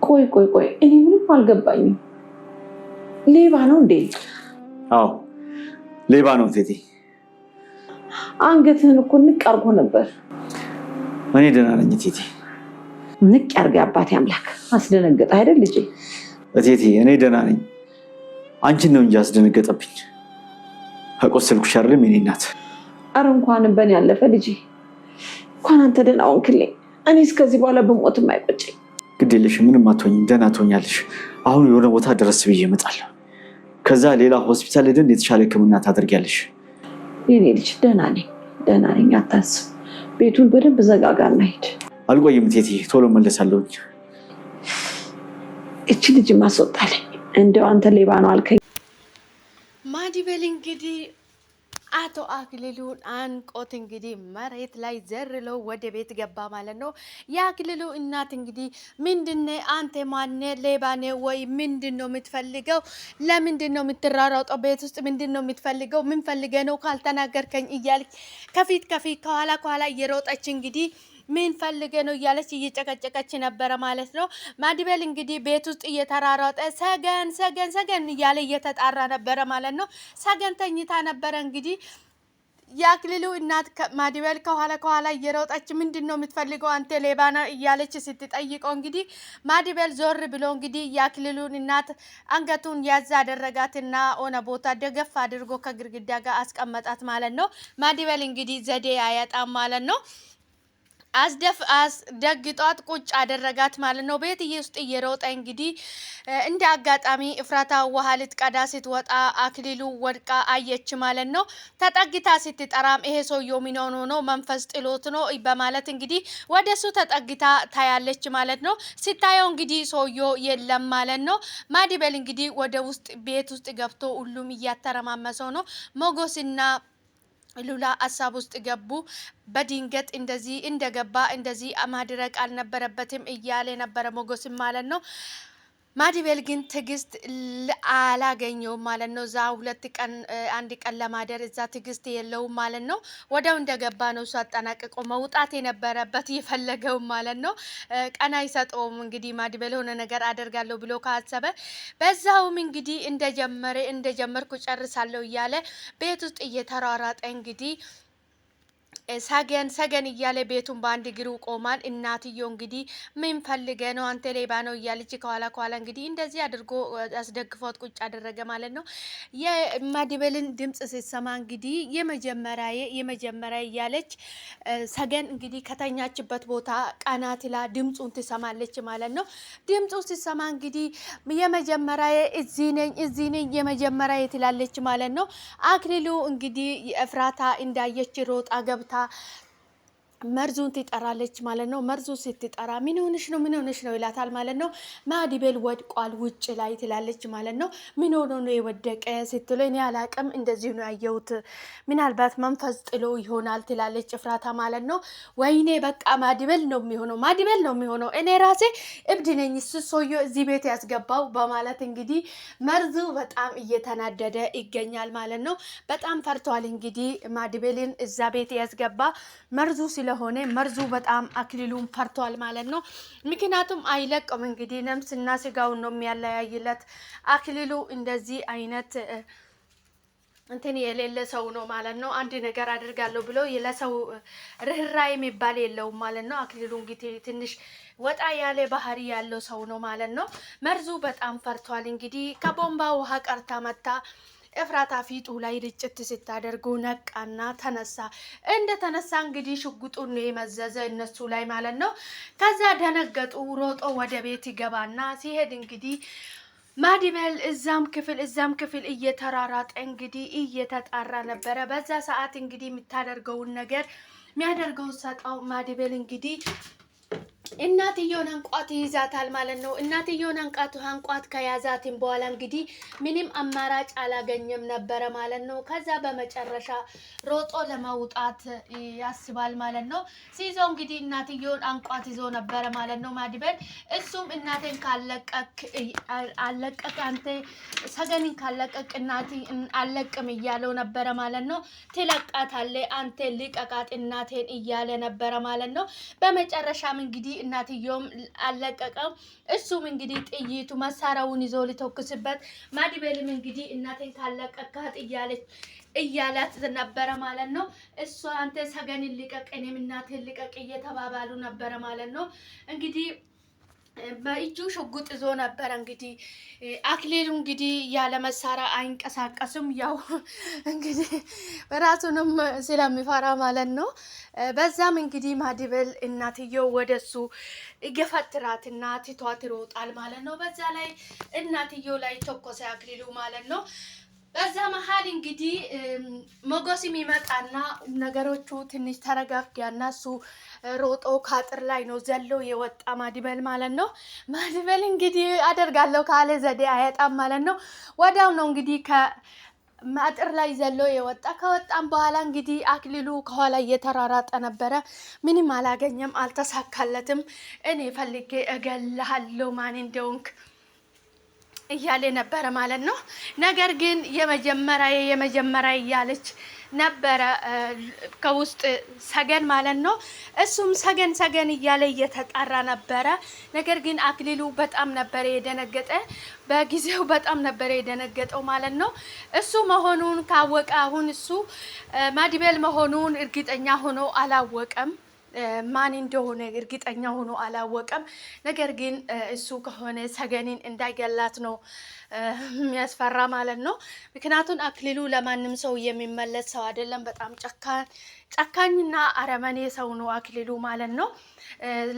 ቆይ እኔ ምንም አልገባኝም። ሌባ ነው እንዴ? አዎ ሌባ ነው ቴቴ። አንገትህን እኮ ንቅ አድርጎ ነበር። እኔ ደህና ነኝ ቴቴ። ንቅ ያርጋ አባቴ አምላክ። አስደነገጠ አይደል ልጄ? ቴቴ እኔ ደህና ነኝ። አንቺን ነው እንጂ አስደነገጠብኝ። ከቆሰልኩሽ አይደለም የኔ እናት። ኧረ እንኳንም በእኔ ያለፈ ልጄ። እንኳን አንተ ደህና ሆንክልኝ። እኔ እስከዚህ በኋላ በሞትም አይቆጨኝ። ግድ የለሽም፣ ምንም አትሆኝም፣ ደህና ትሆኛለሽ። አሁን የሆነ ቦታ ድረስ ብዬ እመጣለሁ። ከዛ ሌላ ሆስፒታል ሄደን የተሻለ ሕክምና ታደርጊያለሽ። የኔ ልጅ ደህና ነኝ፣ አታስብ። ቤቱን በደንብ ዘጋጋና ሂድ። አልቆይም ቴቴ፣ ቶሎ መለሳለሁኝ። እቺ ልጅ ማስወጣለኝ። እንደው አንተ ሌባ ነው አልከኝ። ማዲበል እንግዲህ አቶ አክሊሉን አንቆት እንግዲህ መሬት ላይ ዘርለው ወደ ቤት ገባ ማለት ነው። የአክሊሉ እናት እንግዲህ ምንድነው አንተ ማነ ሌባኔ ወይ ምንድነው የምትፈልገው? ለምንድነው የምትራራጠው? ቤት ውስጥ ምንድነው የምትፈልገው? ምን ፈልገህ ነው ካልተናገርከኝ? እያለች ከፊት ከኋላ እየሮጠች እንግዲህ ምን ፈልገ ነው እያለች እየጨቀጨቀች ነበረ ማለት ነው። ማዲበል እንግዲህ ቤት ውስጥ እየተራራጠ ሰገን እያለ እየተጣራ ነበረ ማለት ነው። ሰገን ተኝታ ነበረ እንግዲህ የአክሊሉ እናት ማዲበል ከኋላ እየሮጠች ምንድን ነው የምትፈልገው አንተ ሌባና እያለች ስትጠይቀው እንግዲህ ማዲበል ዞር ብሎ እንግዲህ የአክሊሉን እናት አንገቱን ያዝ አደረጋትና ሆነ ቦታ ደገፍ አድርጎ ከግድግዳ ጋር አስቀመጣት ማለት ነው። ማዲበል እንግዲህ ዘዴ አያጣም ማለት ነው። አስደግጧት ቁጭ አደረጋት ማለት ነው። ቤት ውስጥ እየሮጠ እንግዲህ እንደ አጋጣሚ እፍራታ ውሃ ልትቀዳ ስትወጣ አክሊሉ ወድቃ አየች ማለት ነው። ተጠግታ ስትጠራም ይሄ ሰውዬው ምን ሆኖ ነው መንፈስ ጥሎት ነው በማለት እንግዲህ ወደሱ ተጠግታ ታያለች ማለት ነው። ስታየው እንግዲህ ሰውዬው የለም ማለት ነው። ማዲበል እንግዲህ ወደ ውስጥ ቤት ውስጥ ገብቶ ሁሉም እያተረማመሰው ነው። ሞጎስና ሉላ ሀሳብ ውስጥ ገቡ። በድንገት እንደዚህ እንደገባ እንደዚህ ማድረግ አልነበረበትም እያለ ነበረ ሞገስም ማለት ነው። ማዲበል ግን ትዕግስት አላገኘውም ማለት ነው። እዛ አንድ ቀን ለማደር እዛ ትዕግስት የለውም ማለት ነው። ወዲያው እንደገባ ነው እሱ አጠናቅቆ መውጣት የነበረበት የፈለገው ማለት ነው። ቀን አይሰጠውም እንግዲህ ማዲበል የሆነ ነገር አደርጋለሁ ብሎ ካሰበ በዛውም እንግዲህ እንደጀመርኩ ጨርሳለሁ እያለ ቤት ውስጥ እየተሯሯጠ እንግዲህ ሰገን እያለ ቤቱን በአንድ እግሩ ቆማል። እናትዮ እንግዲህ ምን ፈልገ ነው አንተ ሌባ ነው እያለች ከኋላ እንግዲህ እንደዚህ አድርጎ አስደግፎት ቁጭ አደረገ ማለት ነው። የማዲበልን ድምጽ ስትሰማ እንግዲህ የመጀመሪያ እያለች ሰገን እንግዲህ ከተኛችበት ቦታ ቀናትላ ድምጹን ትሰማለች ማለት ነው። ድምጹ ስትሰማ እንግዲህ የመጀመሪያ እዚህ ነኝ የመጀመሪያ ትላለች ማለት ነው። አክሊሉ እንግዲህ እፍራታ እንዳየች ሮጣ ገብታ መርዙን ትጠራለች ማለት ነው። መርዙ ስትጠራ ምን ሆነሽ ነው ይላታል ማለት ነው። ማዲበል ወድቋል ውጭ ላይ ትላለች ማለት ነው። ምን ሆኖ ነው የወደቀ ስትለው እኔ አላቅም እንደዚህ ነው ያየሁት ምናልባት መንፈስ ጥሎ ይሆናል ትላለች እፍራታ ማለት ነው። ወይኔ በቃ ማዲበል ነው የሚሆነው እኔ ራሴ እብድ ነኝ እሱ ሰውዬው እዚህ ቤት ያስገባው በማለት እንግዲህ መርዙ በጣም እየተናደደ ይገኛል ማለት ነው። በጣም ፈርቷል እንግዲህ ማዲበልን እዛ ቤት ያስገባ መርዙ ስለሆነ መርዙ በጣም አክሊሉን ፈርቷል ማለት ነው። ምክንያቱም አይለቅም እንግዲህ ነፍስና ስጋውን ነው የሚያለያይለት። አክሊሉ እንደዚህ አይነት እንትን የሌለ ሰው ነው ማለት ነው። አንድ ነገር አድርጋለሁ ብሎ ለሰው ርህራሄ የሚባል የለውም ማለት ነው። አክሊሉ እንግዲህ ትንሽ ወጣ ያለ ባህሪ ያለው ሰው ነው ማለት ነው። መርዙ በጣም ፈርቷል እንግዲህ ከቦምባ ውሃ ቀርታ መታ እፍራታ ፊቱ ላይ ርጭት ስታደርጉ ነቃና ተነሳ። እንደተነሳ እንግዲህ ሽጉጡን የመዘዘ እነሱ ላይ ማለት ነው። ከዛ ደነገጡ። ሮጦ ወደ ቤት ይገባና ሲሄድ እንግዲህ ማዲበል እዛም ክፍል እየተራራጠ እንግዲህ እየተጣራ ነበረ። በዛ ሰዓት እንግዲህ የሚያደርገውን ሰጣው። ማዲበል እንግዲህ እናትየውን አንቋት ይዛታል ማለት ነው። እናትየውን አንቋት ከያዛትን በኋላ እንግዲህ ምንም አማራጭ አላገኘም ነበረ ማለት ነው። ከዛ በመጨረሻ ሮጦ ለማውጣት ያስባል ማለት ነው። ሲይዘው እንግዲህ እናትየውን አንቋት ይዞ ነበረ ማለት ነው ማዲበል። እሱም እናቴን አለቀቅ አንተ ሰገንን ካለቀቅ እናቴ አለቅም እያለው ነበረ ማለት ነው። ትለቃታለህ አንተ ልቀቃት እናቴን እያለ ነበረ ማለት ነው። በመጨረሻም እንግዲህ እናትየውም አለቀቀው። እሱም እንግዲህ ጥይቱ መሳሪያውን ይዞ ሊተኩስበት ማዲቤልም እንግዲህ እናቴን ካለቀቃት እያላት ነበረ ማለት ነው። እሱ አንተ ሰገን ልቀቅ እኔም እናቴን ልቀቅ እየተባባሉ ነበረ ማለት ነው። እንግዲህ በእጁ ሽጉጥ ይዞ ነበረ። እንግዲህ አክሊሉ እንግዲህ ያለ መሳሪያ አይንቀሳቀስም። ያው እንግዲህ ራሱንም ስለሚፈራ ማለት ነው። በዛም እንግዲህ ማዲቤል እናትየው ወደሱ ገፈትራትና ትቷት ይሮጣል ማለት ነው። በዛ ላይ እናትየው ላይ ተኮሰ አክሊሉ ማለት ነው። በዛ መሀል እንግዲህ ሞገስም ይመጣና ነገሮቹ ትንሽ ተረጋግያና እሱ ሮጦ ካጥር ላይ ነው ዘሎ የወጣ ማዲቤል ማለት ነው። ማዲቤል እንግዲህ አደርጋለሁ ካለ ዘዴ አያጣም ማለት ነው። ወዲያው ነው እንግዲህ ከአጥር ላይ ዘሎ የወጣ። ከወጣም በኋላ እንግዲህ አክሊሉ ከኋላ እየተራራጠ ነበረ። ምንም አላገኘም፣ አልተሳካለትም። እኔ ፈልጌ እገልሃለሁ ማን እንደሆንክ እያለ ነበረ ማለት ነው። ነገር ግን የመጀመሪያ እያለች ነበረ ከውስጥ ሰገን ማለት ነው። እሱም ሰገን እያለ እየተጣራ ነበረ። ነገር ግን አክሊሉ በጣም ነበረ የደነገጠ፣ በጊዜው በጣም ነበረ የደነገጠው ማለት ነው። እሱ መሆኑን ካወቀ አሁን እሱ ማዲቤል መሆኑን እርግጠኛ ሆኖ አላወቀም። ማን እንደሆነ እርግጠኛ ሆኖ አላወቀም። ነገር ግን እሱ ከሆነ ሰገኒን እንዳይገላት ነው የሚያስፈራ ማለት ነው። ምክንያቱም አክሊሉ ለማንም ሰው የሚመለስ ሰው አይደለም። በጣም ጨካኝና አረመኔ ሰው ነው አክሊሉ ማለት ነው።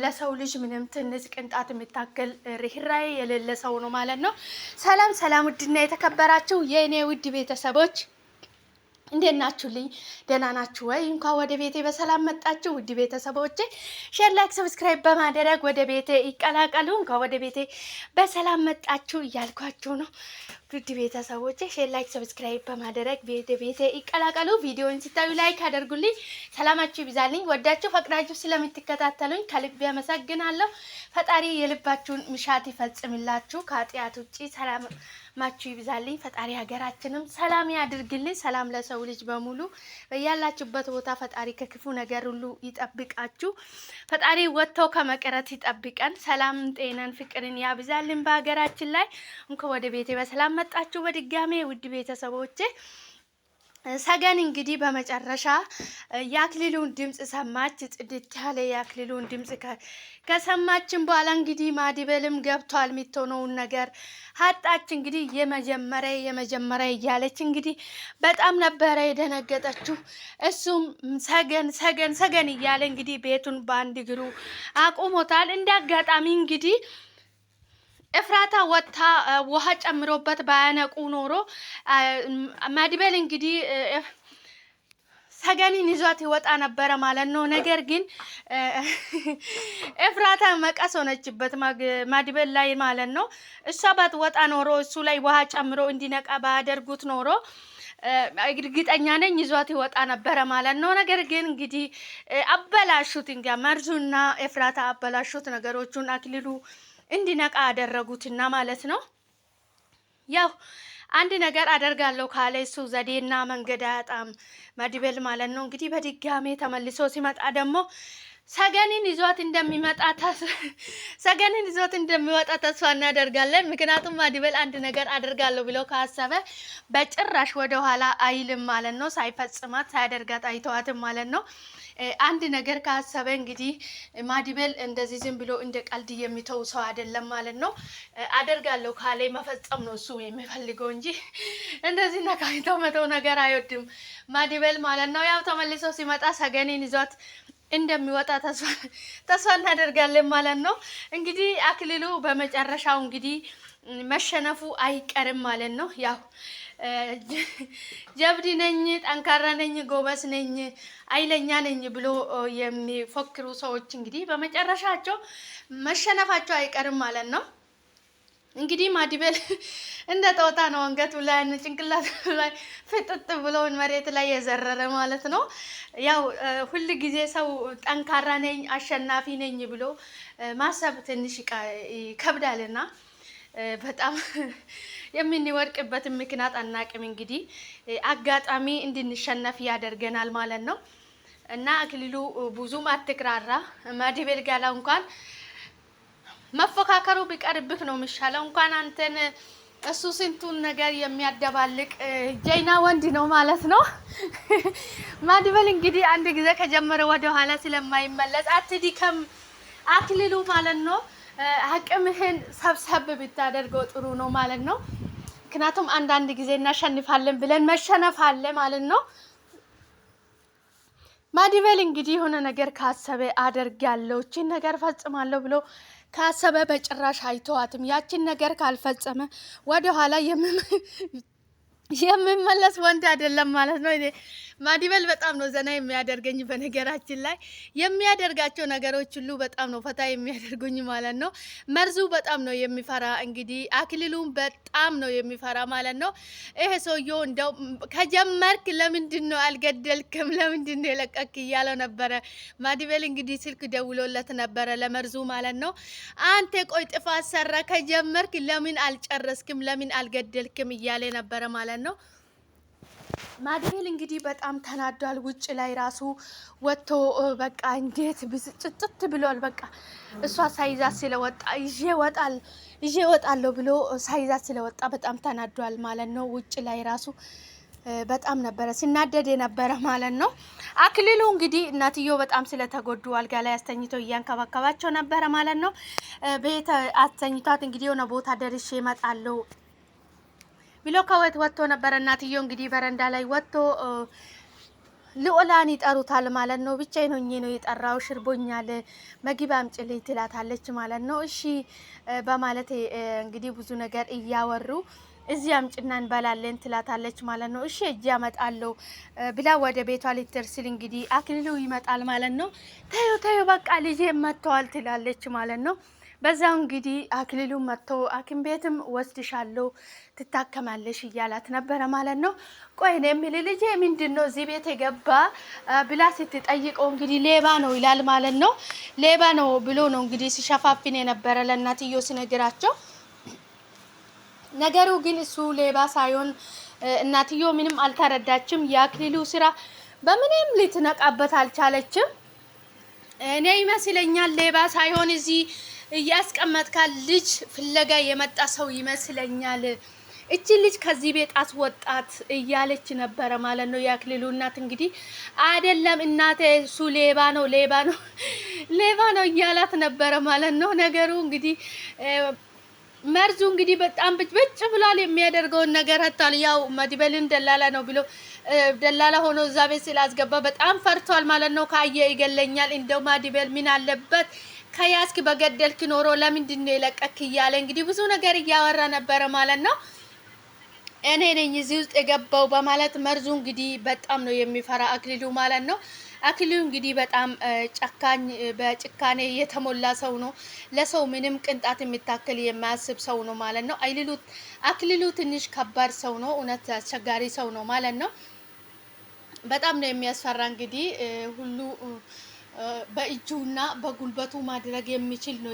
ለሰው ልጅ ምንም ትንሽ ቅንጣት የሚታከል ርህራሄ የሌለ ሰው ነው ማለት ነው። ሰላም ውድና የተከበራችሁ የእኔ ውድ ቤተሰቦች እንዴት ናችሁልኝ? ደህና ናችሁ ወይ? እንኳን ወደ ቤቴ በሰላም መጣችሁ ውድ ቤተሰቦቼ። ሼር፣ ላይክ፣ ሰብስክራይብ በማድረግ ወደ ቤቴ ይቀላቀሉ። እንኳን ወደ ቤቴ በሰላም መጣችሁ እያልኳችሁ ነው ውድ ቤተሰቦቼ። ሼር፣ ላይክ፣ ሰብስክራይብ በማድረግ ቤቴ ይቀላቀሉ። ቪዲዮውን ሲታዩ ላይክ አድርጉልኝ። ሰላማችሁ ይብዛልኝ። ወዳችሁ ፈቅዳችሁ ስለምትከታተሉኝ ከልብ ያመሰግናለሁ። ፈጣሪ የልባችሁን ምሻት ይፈጽምላችሁ። ከኃጢአት ውጪ ሰላማችሁ ይብዛልኝ። ፈጣሪ ሀገራችንም ሰላም ያድርግልኝ። ሰላም ለሰው ልጅ በሙሉ በያላችሁበት ቦታ ፈጣሪ ከክፉ ነገር ሁሉ ይጠብቃችሁ። ፈጣሪ ወጥቶ ከመቅረት ይጠብቀን። ሰላም፣ ጤናን፣ ፍቅርን ያብዛልን በሀገራችን ላይ። እንኳን ወደ ቤቴ በሰላም መጣችሁ በድጋሜ ውድ ቤተሰቦቼ። ሰገን እንግዲህ በመጨረሻ የአክሊሉን ድምጽ ሰማች። ጽድት ያለ የአክሊሉን ድምጽ ከሰማችን በኋላ እንግዲህ ማዲቤልም ገብቷል የሚትሆነውን ነገር ሀጣች። እንግዲህ የመጀመሪያ እያለች እንግዲህ በጣም ነበረ የደነገጠችው። እሱም ሰገን እያለ እንግዲህ ቤቱን በአንድ እግሩ አቁሞታል። እንደ አጋጣሚ እንግዲህ ኤፍራታ ወጥታ ውሃ ጨምሮበት ባያነቁ ኖሮ ማዲቤል እንግዲህ ሰገኒን ይዟት ይወጣ ነበረ ማለት ነው። ነገር ግን ኤፍራታ መቀስ ሆነችበት ማዲቤል ላይ ማለት ነው። እሷ ባትወጣ ኖሮ እሱ ላይ ውሃ ጨምሮ እንዲነቃ ባያደርጉት ኖሮ እርግጠኛ ነኝ ይዟት ይወጣ ነበረ ማለት ነው። ነገር ግን እንግዲህ አበላሹት። መርዙና ኤፍራታ አበላሹት ነገሮቹን። አክሊሉ እንዲነቃ አደረጉትና ማለት ነው። ያው አንድ ነገር አደርጋለሁ ካለ እሱ ዘዴና መንገድ አያጣም ማዲቤል ማለት ነው። እንግዲህ በድጋሜ ተመልሶ ሲመጣ ደግሞ ሰገኒን ይዟት እንደሚወጣ ተስፋ እናደርጋለን። ምክንያቱም ማዲቤል አንድ ነገር አደርጋለሁ ብሎ ካሰበ በጭራሽ ወደ ኋላ አይልም ማለት ነው። ሳይፈጽማት ሳያደርጋት አይተዋትም ማለት ነው። አንድ ነገር ካሰበ እንግዲህ ማዲቤል እንደዚህ ዝም ብሎ እንደ ቀልድ የሚተው ሰው አይደለም ማለት ነው። አደርጋለሁ ካለ መፈጸም ነው እሱ የሚፈልገው እንጂ እንደዚህ ነካይተው መተው ነገር አይወድም ማዲቤል ማለት ነው። ያው ተመልሶ ሲመጣ ሰገኒን ይዟት እንደሚወጣ ተስፋ እናደርጋለን ማለት ነው። እንግዲህ አክሊሉ በመጨረሻው እንግዲህ መሸነፉ አይቀርም ማለት ነው። ያው ጀብድ ነኝ፣ ጠንካራ ነኝ፣ ጎበስ ነኝ፣ አይለኛ ነኝ ብሎ የሚፎክሩ ሰዎች እንግዲህ በመጨረሻቸው መሸነፋቸው አይቀርም ማለት ነው። እንግዲህ ማዲቤል እንደ ጦጣ ነው አንገቱ ላይ ጭንቅላቱ ላይ ፍጥጥ ብሎ መሬት ላይ የዘረረ ማለት ነው። ያው ሁሉ ጊዜ ሰው ጠንካራ ነኝ አሸናፊ ነኝ ብሎ ማሰብ ትንሽ ይከብዳልና በጣም የምንወድቅበትን ምክንያት አናቅም። እንግዲህ አጋጣሚ እንድንሸነፍ ያደርገናል ማለት ነው። እና አክሊሉ ብዙም አትክራራ ማዲቤል ጋላ እንኳን መፎካከሩ ቢቀርብህ ነው የሚሻለው። እንኳን አንተን እሱ ስንቱን ነገር የሚያደባልቅ ጀይና ወንድ ነው ማለት ነው። ማዲበል እንግዲህ አንድ ጊዜ ከጀመረ ወደ ኋላ ስለማይመለስ አትዲከም አክሊሉ ማለት ነው። አቅምህን ሰብሰብ ብታደርገው ጥሩ ነው ማለት ነው። ምክንያቱም አንዳንድ ጊዜ እናሸንፋለን ብለን መሸነፍ አለ ማለት ነው። ማዲበል እንግዲህ የሆነ ነገር ካሰበ አደርጋለሁ እቺን ነገር ፈጽማለሁ ብሎ ካሰበ በጭራሽ አይተዋትም። ያችን ነገር ካልፈጸመ ወደ ኋላ የምመለስ ወንድ አይደለም ማለት ነው። ማዲበል በጣም ነው ዘና የሚያደርገኝ። በነገራችን ላይ የሚያደርጋቸው ነገሮች ሁሉ በጣም ነው ፈታ የሚያደርጉኝ ማለት ነው። መርዙ በጣም ነው የሚፈራ እንግዲህ አክሊሉን በጣም ነው የሚፈራ ማለት ነው። ይሄ ሰውዬው እንደው ከጀመርክ ለምንድን ነው አልገደልክም? ለምንድን ነው የለቀክ እያለው ነበረ። ማዲበል እንግዲህ ስልክ ደውሎለት ነበረ ለመርዙ ማለት ነው። አንተ ቆይ ጥፋት ሰራ ከጀመርክ ለምን አልጨረስክም? ለምን አልገደልክም? እያለ ነበረ ማለት ነው። ማዲበል እንግዲህ በጣም ተናዷል። ውጭ ላይ ራሱ ወጥቶ በቃ እንዴት ብስጭት ብሏል። በቃ እሷ ሳይዛት ስለወጣ ይዤ እወጣለሁ ብሎ ሳይዛት ስለወጣ በጣም ተናዷል ማለት ነው። ውጭ ላይ ራሱ በጣም ነበረ ሲናደድ የነበረ ማለት ነው። አክሊሉ እንግዲህ እናትዮ በጣም ስለተጎዱ አልጋ ላይ አስተኝቶ እያንከባከባቸው ነበረ ማለት ነው። ቤት አስተኝቷት እንግዲህ የሆነ ቦታ ደርሼ እመጣለሁ ብሎ ከወት ወጥቶ ነበረ። እናትዮ እንግዲህ በረንዳ ላይ ወጥቶ ልዑላን ይጠሩታል ማለት ነው። ብቻዬን ሆኜ ነው የጠራው፣ ሽርቦኛል፣ ምግብ አምጪልኝ ትላታለች ማለት ነው። እሺ በማለት እንግዲህ ብዙ ነገር እያወሩ እዚህ አምጪና እንበላለን ትላታለች ማለት ነው። እሺ እጅ ያመጣለሁ ብላ ወደ ቤቷ ልትደርስ እንግዲህ አክሊሉ ይመጣል ማለት ነው። ተዩ በቃ ልጄ መጥተዋል ትላለች ማለት ነው። በዛው እንግዲህ አክሊሉ መጥቶ ሐኪም ቤትም ወስድሻለሁ ትታከማለሽ እያላት ነበረ ማለት ነው። ቆይ ነው የሚል ልጄ ምንድን ነው እዚህ ቤት የገባ ብላ ስትጠይቀው እንግዲህ ሌባ ነው ይላል ማለት ነው። ሌባ ነው ብሎ ነው እንግዲህ ሲሸፋፍን የነበረ ለእናትዮ ሲነግራቸው። ነገሩ ግን እሱ ሌባ ሳይሆን እናትዮ ምንም አልተረዳችም። የአክሊሉ ስራ በምንም ልትነቃበት አልቻለችም። እኔ ይመስለኛል ሌባ ሳይሆን እዚህ እያስቀመጥካል ልጅ ፍለጋ የመጣ ሰው ይመስለኛል። እቺ ልጅ ከዚህ ቤት አስወጣት እያለች ነበረ ማለት ነው። የአክሊሉ እናት እንግዲህ አይደለም እናቴ እሱ ሌባ ነው እያላት ነበረ ማለት ነው። ነገሩ እንግዲህ መርዙ እንግዲህ በጣም ብጭ ብሏል። የሚያደርገውን ነገር አጣል። ያው ማዲበልን ደላላ ነው ብሎ ደላላ ሆኖ እዛ ቤት ስላስገባ በጣም ፈርቷል ማለት ነው። ካየ ይገለኛል። እንደው ማዲበል ምን አለበት ከያስክ በገደልክ ኖሮ ለምንድን ነው የለቀክ እያለ እንግዲህ ብዙ ነገር እያወራ ነበረ ማለት ነው። እኔ ነኝ እዚህ ውስጥ የገባው በማለት መርዙ እንግዲህ በጣም ነው የሚፈራ አክሊሉ ማለት ነው። አክሊሉ እንግዲህ በጣም ጨካኝ በጭካኔ የተሞላ ሰው ነው። ለሰው ምንም ቅንጣት የሚታክል የማያስብ ሰው ነው ማለት ነው። አክሊሉ ትንሽ ከባድ ሰው ነው። እውነት አስቸጋሪ ሰው ነው ማለት ነው። በጣም ነው የሚያስፈራ እንግዲህ ሁሉ በእጁና በጉልበቱ ማድረግ የሚችል ነው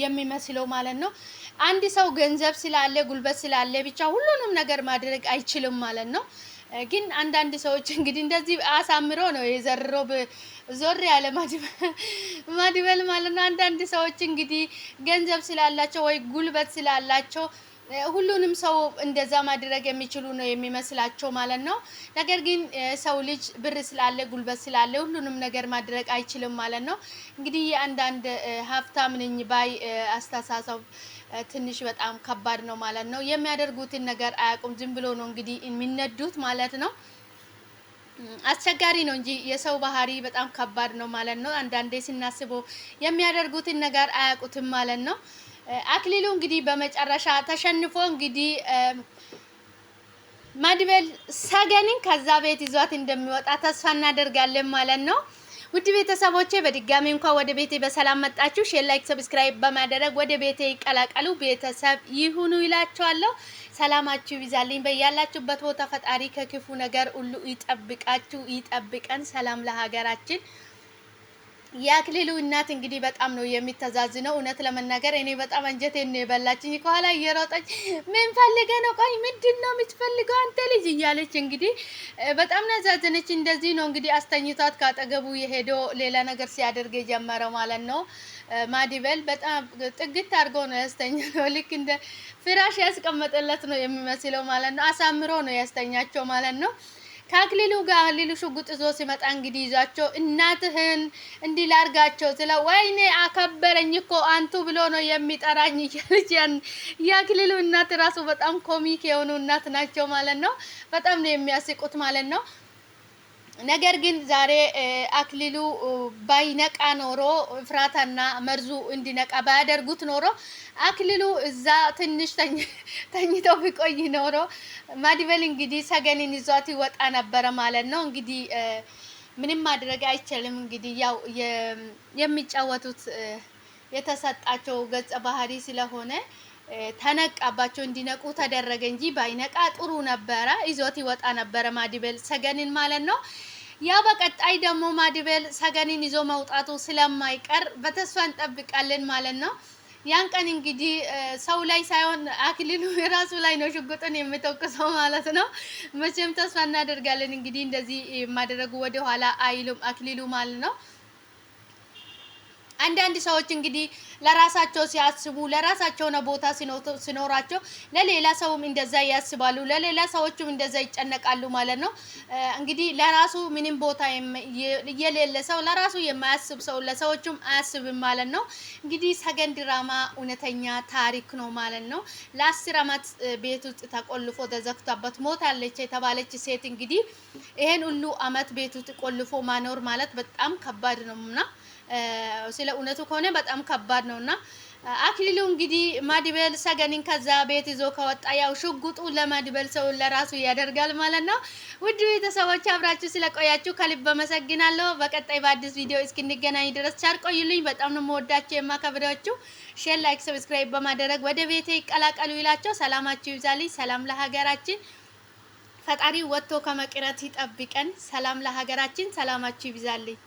የሚመስለው ማለት ነው። አንድ ሰው ገንዘብ ስላለ ጉልበት ስላለ ብቻ ሁሉንም ነገር ማድረግ አይችልም ማለት ነው። ግን አንዳንድ ሰዎች እንግዲህ እንደዚህ አሳምሮ ነው የዘርሮ ዞር ያለ ማዲበል ማለት ነው። አንዳንድ ሰዎች እንግዲህ ገንዘብ ስላላቸው ወይ ጉልበት ስላላቸው ሁሉንም ሰው እንደዛ ማድረግ የሚችሉ ነው የሚመስላቸው ማለት ነው። ነገር ግን ሰው ልጅ ብር ስላለ ጉልበት ስላለ ሁሉንም ነገር ማድረግ አይችልም ማለት ነው። እንግዲህ የአንዳንድ ሀብታም ነኝ ባይ አስተሳሰብ ትንሽ በጣም ከባድ ነው ማለት ነው። የሚያደርጉትን ነገር አያውቁም። ዝም ብሎ ነው እንግዲህ የሚነዱት ማለት ነው። አስቸጋሪ ነው እንጂ የሰው ባህሪ በጣም ከባድ ነው ማለት ነው። አንዳንዴ ስናስበው የሚያደርጉትን ነገር አያውቁትም ማለት ነው። አክሊሉ እንግዲህ በመጨረሻ ተሸንፎ እንግዲህ ማዲበል ሰገንን ከዛ ቤት ይዟት እንደሚወጣ ተስፋ እናደርጋለን ማለት ነው። ውድ ቤተሰቦቼ በድጋሚ እንኳን ወደ ቤቴ በሰላም መጣችሁ። ሼር፣ ላይክ፣ ሰብስክራይብ በማድረግ ወደ ቤቴ ይቀላቀሉ፣ ቤተሰብ ይሁኑ ይላችኋለሁ። ሰላማችሁ ይብዛልኝ በያላችሁበት ቦታ። ፈጣሪ ከክፉ ነገር ሁሉ ይጠብቃችሁ፣ ይጠብቀን። ሰላም ለሀገራችን። የአክሊሉ እናት እንግዲህ በጣም ነው የሚተዛዝነው። እውነት ለመናገር እኔ በጣም አንጀቴን ነው የበላችኝ። ከኋላ እየሮጠች ምን ፈልገህ ነው? ቆይ ምንድን ነው የምትፈልገው አንተ ልጅ እያለች እንግዲህ በጣም ናዛዘነች። እንደዚህ ነው እንግዲህ አስተኝቷት ካጠገቡ የሄደው ሌላ ነገር ሲያደርግ የጀመረው ማለት ነው። ማዲበል በጣም ጥግት አድርጎ ነው ያስተኛው። ልክ እንደ ፍራሽ ያስቀመጠለት ነው የሚመስለው ማለት ነው። አሳምሮ ነው ያስተኛቸው ማለት ነው። ከአክሊሉ ጋር አክሊሉ ሽጉጥ ይዞ ሲመጣ እንግዲህ ይዟቸው እናትህን እንዲህ ላርጋቸው ስለ ወይኔ አከበረኝ እኮ አንቱ ብሎ ነው የሚጠራኝ እያለች የአክሊሉ እናት ራሱ በጣም ኮሚክ የሆኑ እናት ናቸው ማለት ነው። በጣም ነው የሚያስቁት ማለት ነው። ነገር ግን ዛሬ አክሊሉ ባይነቃ ኖሮ ፍራታና መርዙ እንዲነቃ ባያደርጉት ኖሮ አክሊሉ እዛ ትንሽ ተኝተው ቢቆይ ኖሮ ማዲበል እንግዲህ ሰገንን ይዟት ይወጣ ነበረ ማለት ነው። እንግዲህ ምንም ማድረግ አይቻልም። እንግዲህ ያው የሚጫወቱት የተሰጣቸው ገጸ ባህሪ ስለሆነ ተነቃባቸው እንዲነቁ ተደረገ እንጂ ባይነቃ ጥሩ ነበረ። ይዞት ይወጣ ነበረ ማዲበል ሰገንን ማለት ነው። ያ በቀጣይ ደግሞ ማዲበል ሰገንን ይዞ መውጣቱ ስለማይቀር በተስፋ እንጠብቃለን ማለት ነው። ያን ቀን እንግዲህ ሰው ላይ ሳይሆን አክሊሉ የራሱ ላይ ነው ሽጉጥን የሚተኩሰው ማለት ነው። መቼም ተስፋ እናደርጋለን እንግዲህ እንደዚህ ማድረጉ ወደ ኋላ አይሉም አክሊሉ ማለት ነው። አንዳንድ ሰዎች እንግዲህ ለራሳቸው ሲያስቡ ለራሳቸው ነው ቦታ ሲኖራቸው ለሌላ ሰውም እንደዛ ያስባሉ፣ ለሌላ ሰዎችም እንደዛ ይጨነቃሉ ማለት ነው። እንግዲህ ለራሱ ምንም ቦታ የሌለ ሰው ለራሱ የማያስብ ሰው ለሰዎችም አያስብም ማለት ነው። እንግዲህ ሰገን ድራማ እውነተኛ ታሪክ ነው ማለት ነው። ለ10 ዓመት ቤት ውስጥ ተቆልፎ ተዘግቷበት ሞታለች የተባለች ሴት እንግዲህ ይሄን ሁሉ ዓመት ቤት ውስጥ ቆልፎ ማኖር ማለት በጣም ከባድ ነውና ስለ እውነቱ ከሆነ በጣም ከባድ ነውና አክሊሉ እንግዲህ ማዲበል ሰገንን ከዛ ቤት ይዞ ከወጣ ያው ሽጉጡ ለማዲበል ሰው ለራሱ ያደርጋል ማለት ነው። ውድ ቤተሰቦች አብራችሁ ስለቆያችሁ ከልብ አመሰግናለሁ። በቀጣይ በአዲስ ቪዲዮ እስክንገናኝ ድረስ ቻል ቆዩልኝ። በጣም ነው የምወዳችሁ የማከብራችሁ። ሼር፣ ላይክ፣ ሰብስክራይብ በማድረግ ወደ ቤቴ ይቀላቀሉ ይላችሁ። ሰላማችሁ ይብዛልኝ። ሰላም ለሀገራችን። ፈጣሪ ወጥቶ ከመቅረት ይጠብቀን። ሰላም ለሀገራችን። ሰላማችሁ ይብዛልኝ።